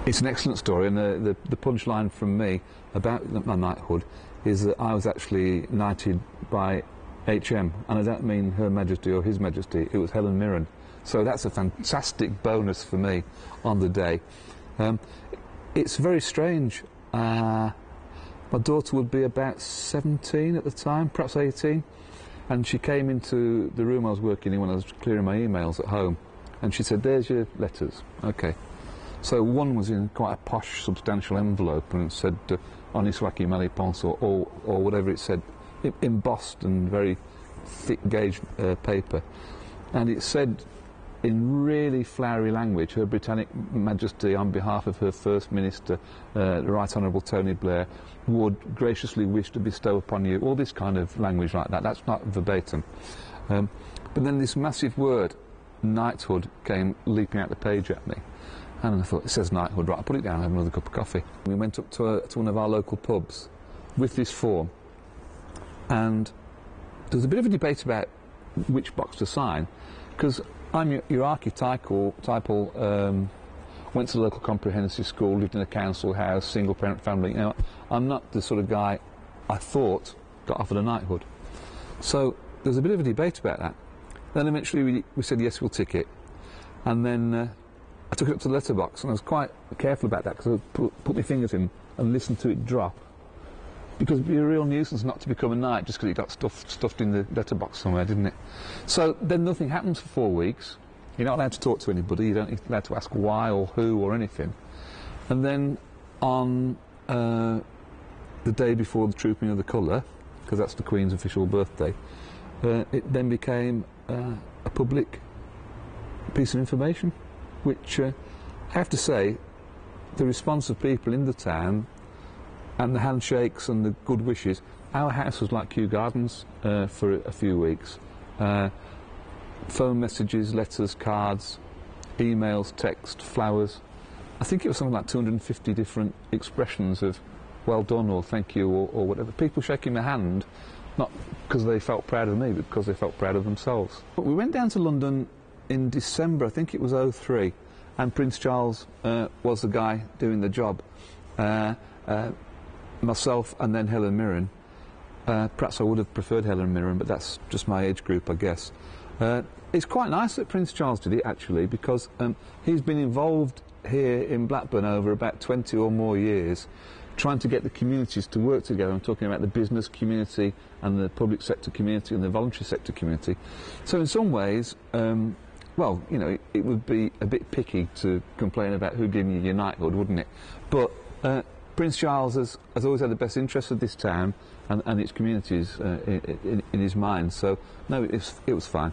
It's an excellent story, and the punchline from me about my knighthood is that I was actually knighted by HM, and I don't mean Her Majesty or His Majesty, it was Helen Mirren. So that's a fantastic bonus for me on the day. It's very strange. My daughter would be about 17 at the time, perhaps 18, and she came into the room I was working in when I was clearing my emails at home, and she said, "There's your letters." Okay. So one was in quite a posh, substantial envelope, and it said Oniswaki Malipons or whatever it said, embossed and very thick gauge paper. And it said in really flowery language, Her Britannic Majesty, on behalf of her First Minister, the Right Honourable Tony Blair, would graciously wish to bestow upon you, all this kind of language like that. That's not verbatim. But then this massive word, knighthood, came leaping out the page at me. And I thought, it says knighthood, right, I'll put it down and have another cup of coffee. We went up to one of our local pubs with this form, and there was a bit of a debate about which box to sign, because I'm your archetypal, went to the local comprehensive school, lived in a council house, single parent family. You know, I'm not the sort of guy I thought got offered a knighthood. So there was a bit of a debate about that. Then eventually we said, yes, we'll tick it. And then I took it up to the letterbox, and I was quite careful about that, because I put my fingers in and listened to it drop. Because it'd be a real nuisance not to become a knight just because it got stuffed in the letterbox somewhere, didn't it? So then nothing happens for 4 weeks. You're not allowed to talk to anybody, you're not allowed to ask why or who or anything. And then on the day before the trooping of the colour, because that's the Queen's official birthday, it then became a public piece of information, which I have to say, the response of people in the town and the handshakes and the good wishes, our house was like Kew Gardens for a few weeks. Phone messages, letters, cards, emails, text, flowers. I think it was something like 250 different expressions of well done or thank you or whatever. People shaking my hand, not because they felt proud of me, but because they felt proud of themselves. But we went down to London in December, I think it was '03, and Prince Charles was the guy doing the job. Myself and then Helen Mirren. Perhaps I would have preferred Helen Mirren, but that's just my age group, I guess. It's quite nice that Prince Charles did it, actually, because he's been involved here in Blackburn over about 20 or more years, trying to get the communities to work together. I'm talking about the business community and the public sector community and the voluntary sector community. So in some ways, well, you know, it would be a bit picky to complain about who gave you your knighthood, wouldn't it? But Prince Charles has always had the best interests of this town and its communities in his mind, so no, it was fine.